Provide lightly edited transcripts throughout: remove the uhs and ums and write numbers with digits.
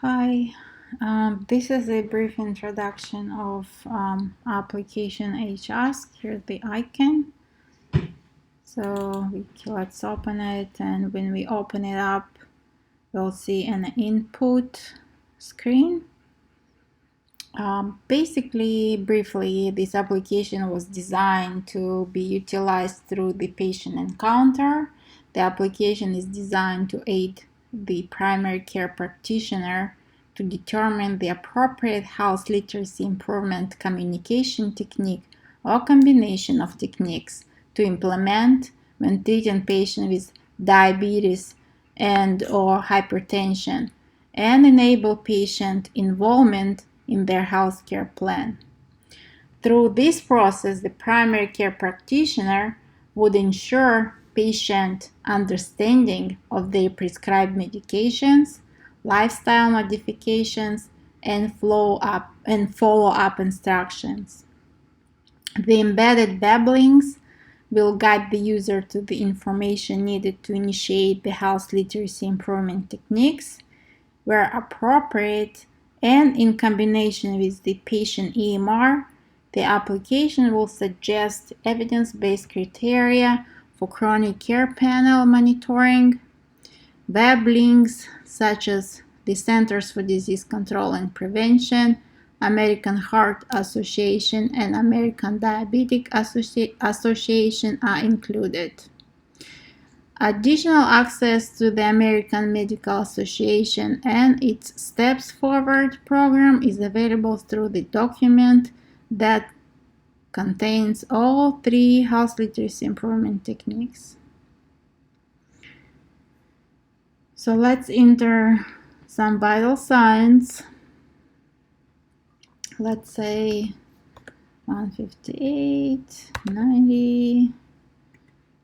Hi, this is a brief introduction of application H.ASK. Here's the icon. So let's open it, and when we open it up, we'll see an input screen. Basically, briefly, this application was designed to be utilized through the patient encounter. The application is designed to aid the primary care practitioner to determine the appropriate health literacy improvement communication technique or combination of techniques to implement when treating patients with diabetes and or hypertension, and enable patient involvement in their healthcare plan. Through this process, the primary care practitioner would ensure patient understanding of their prescribed medications, lifestyle modifications, and follow-up instructions. The embedded web links will guide the user to the information needed to initiate the health literacy improvement techniques where appropriate, and in combination with the patient EMR, the application will suggest evidence-based criteria for chronic care panel monitoring. Web links such as the Centers for Disease Control and Prevention, American Heart Association, and American Diabetic Association are included. Additional access to the American Medical Association and its Steps Forward program is available through the document that contains all three health literacy improvement techniques. So let's enter some vital signs. Let's say 158, 90.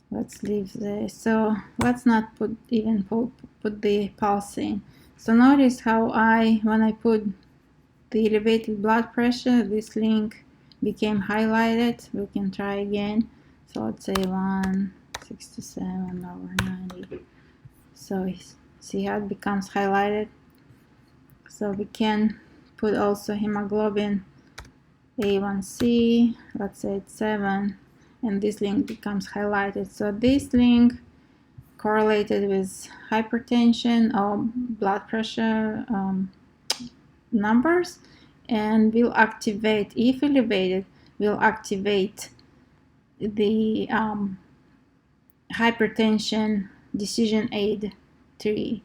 Let's leave this. So let's not put the pulse in. So notice how when I put the elevated blood pressure, this link became highlighted. We can try again. So let's say 167 over 90. So see how it becomes highlighted. So we can put also hemoglobin A1C. Let's say it's 7. And this link becomes highlighted. So this link correlated with hypertension or blood pressure numbers, and will activate, if elevated, will activate the hypertension decision aid 3.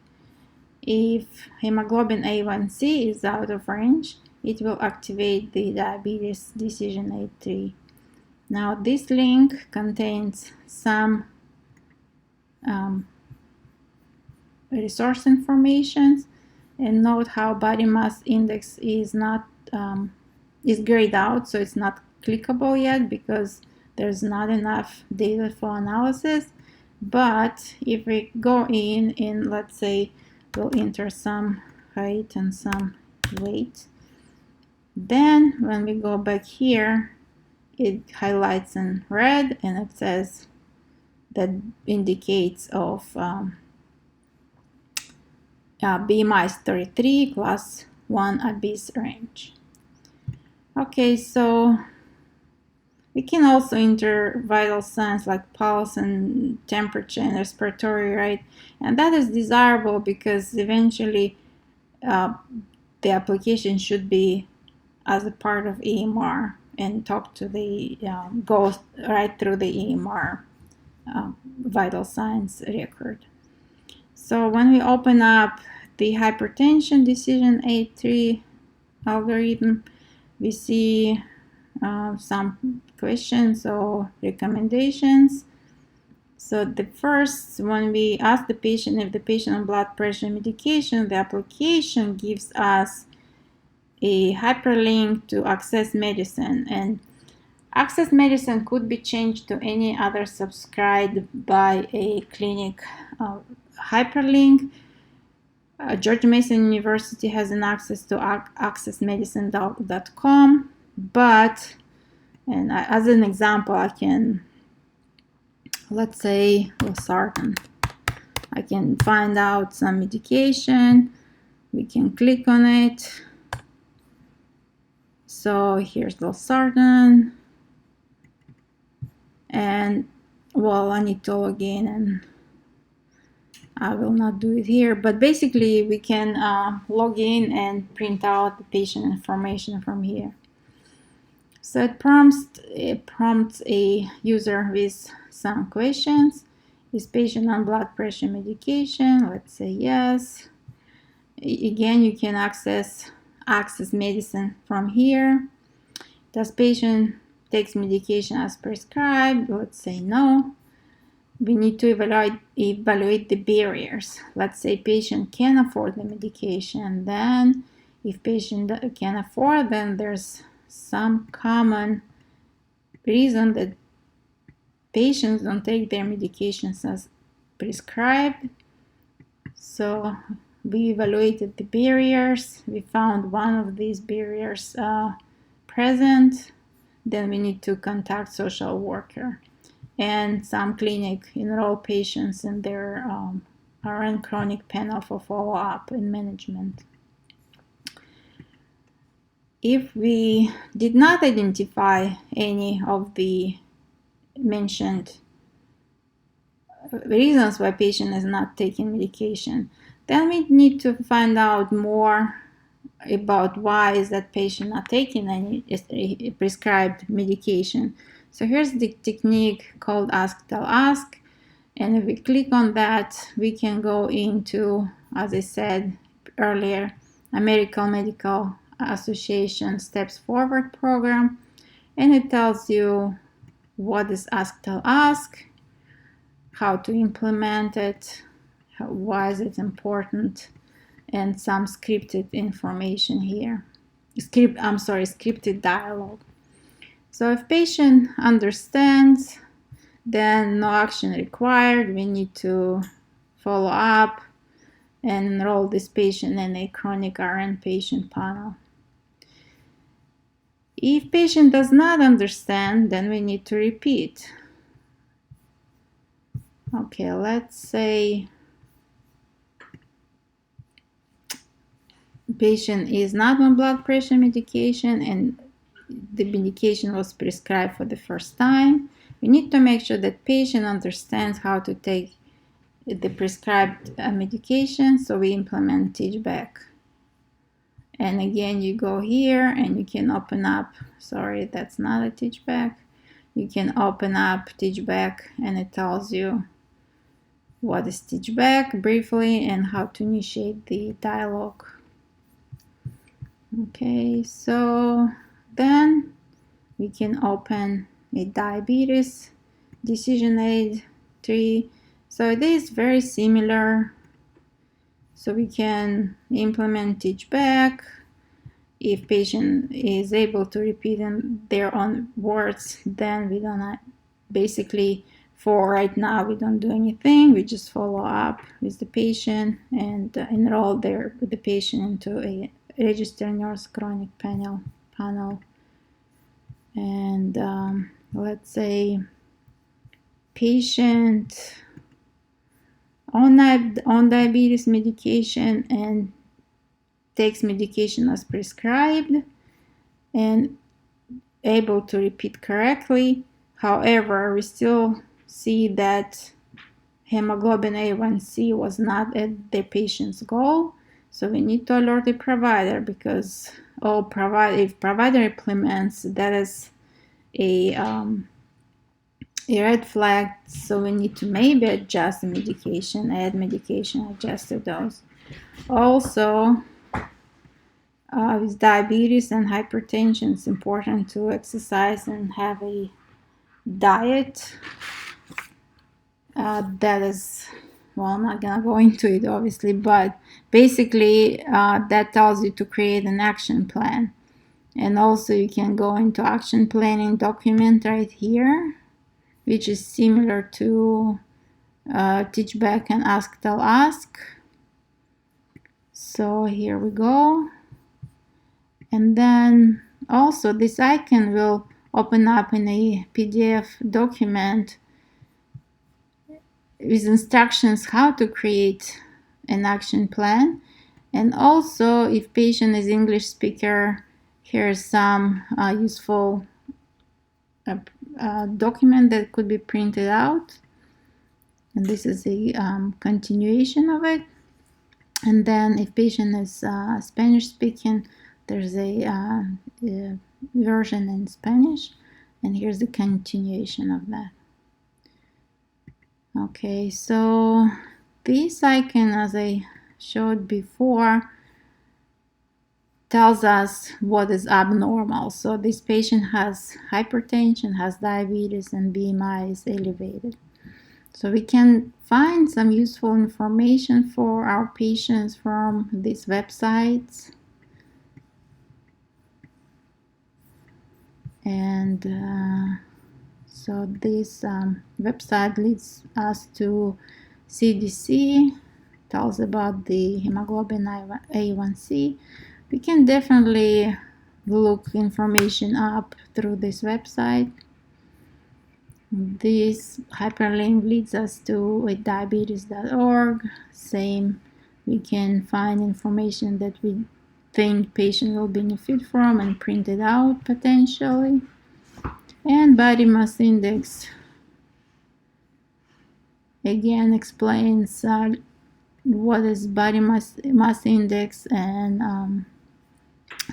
If hemoglobin A1C is out of range, it will activate the diabetes decision aid 3. Now this link contains some resource information, and note how body mass index is not is grayed out, so it's not clickable yet because there's not enough data for analysis. But if we go in and let's say we'll enter some height and some weight, then when we go back here, it highlights in red and it says that indicates of BMI is 33, class 1 obese range. Okay, so we can also enter vital signs like pulse and temperature and respiratory rate, and that is desirable because eventually the application should be as a part of EMR and talk to the go right through the EMR vital signs record. So when we open up the hypertension decision aid 3 algorithm, we see some questions or recommendations. So the first, when we ask the patient if the patient on blood pressure medication, the application gives us a hyperlink to Access Medicine, and Access Medicine could be changed to any other subscribed by a clinic hyperlink. George Mason University has an access to accessmedicine.com, but, and as an example, I can, let's say, losartan. I can find out some medication we can click on it. So here's losartan, and well, I need to log in, and I will not do it here, but basically we can log in and print out the patient information from here. So it prompts a user with some questions. Is patient on blood pressure medication? Let's say yes. Again, you can access medicine from here. Does patient takes medication as prescribed? Let's say no. We need to evaluate the barriers. Let's say patient can afford the medication. Then if patient can afford, then there's some common reason that patients don't take their medications as prescribed. So we evaluated the barriers. We found one of these barriers present. Then we need to contact social worker. And some clinic enroll patients in their RN chronic panel for follow-up and management. If we did not identify any of the mentioned reasons why patient is not taking medication, then we need to find out more about why is that patient not taking any prescribed medication. So here's the technique called Ask, Tell, Ask. And if we click on that, we can go into, as I said earlier, American Medical Association Steps Forward program. And it tells you what is Ask, Tell, Ask, how to implement it, why is it important, and some scripted information here. Scripted dialogue. So if patient understands, then no action required. We need to follow up and enroll this patient in a chronic RN patient panel. If patient does not understand, then we need to repeat. Okay, let's say patient is not on blood pressure medication and the medication was prescribed for the first time. We need to make sure that patient understands how to take the prescribed medication, so we implement teach back. And again, you go here and you can open up, sorry, that's not a teach back. You can open up teach back and it tells you what is teach back briefly and how to initiate the dialogue. Okay, so then we can open a diabetes decision aid tree. So it is very similar. So we can implement teach back. If patient is able to repeat in their own words, then we don't basically, for right now, we don't do anything. We just follow up with the patient and enroll the patient into a registered nurse chronic panel. And let's say patient on diabetes medication and takes medication as prescribed and able to repeat correctly. However, we still see that hemoglobin A1C was not at the patient's goal. So we need to alert the provider, because if provider implements, that is a red flag. So we need to maybe adjust the medication, add medication, adjust the dose. Also, with diabetes and hypertension, it's important to exercise and have a diet that is, well, I'm not gonna go into it obviously, but basically that tells you to create an action plan. And also you can go into action planning document right here, which is similar to teach back and ask, tell, ask. So here we go. And then also this icon will open up in a PDF document with instructions how to create an action plan. And also, if patient is English speaker, here's some useful document that could be printed out. And this is a continuation of it. And then if patient is Spanish speaking, there's a version in Spanish. And here's the continuation of that. Okay, so this icon, as I showed before, tells us what is abnormal. So this patient has hypertension, has diabetes, and BMI is elevated. So we can find some useful information for our patients from these websites. And so this website leads us to CDC, tells about the hemoglobin A1C. We can definitely look information up through this website. This hyperlink leads us to diabetes.org. Same, we can find information that we think patient will benefit from and print it out potentially. And body mass index again explains what is body mass index and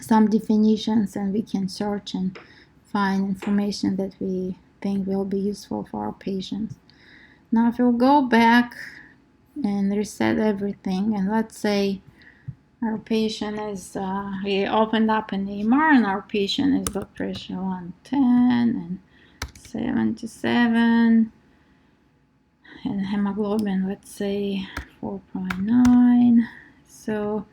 some definitions, and we can search and find information that we think will be useful for our patients. Now if we'll go back and reset everything, and let's say our patient is, we opened up an EMR and our patient is blood pressure 110 and 77 and hemoglobin, let's say 4.9. So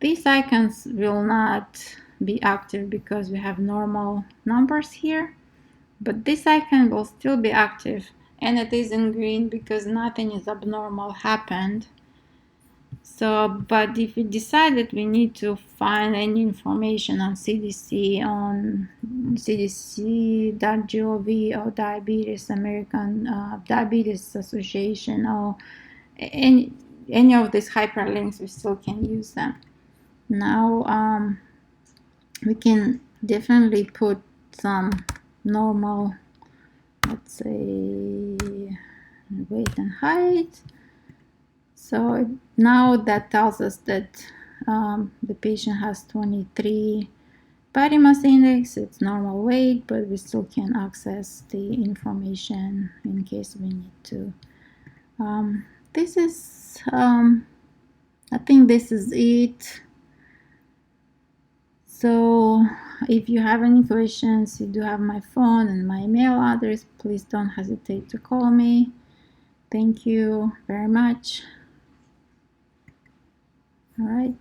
these icons will not be active because we have normal numbers here, but this icon will still be active, and it is in green because nothing is abnormal happened. So, but if we decide that we need to find any information on CDC, on cdc.gov or Diabetes American Diabetes Association, or any of these hyperlinks, we still can use them. Now we can definitely put some normal, let's say, weight and height. So now that tells us that the patient has 23 body mass index, it's normal weight, but we still can access the information in case we need to. This is, I think this is it. So if you have any questions, you do have my phone and my email address. Please don't hesitate to call me. Thank you very much. All right.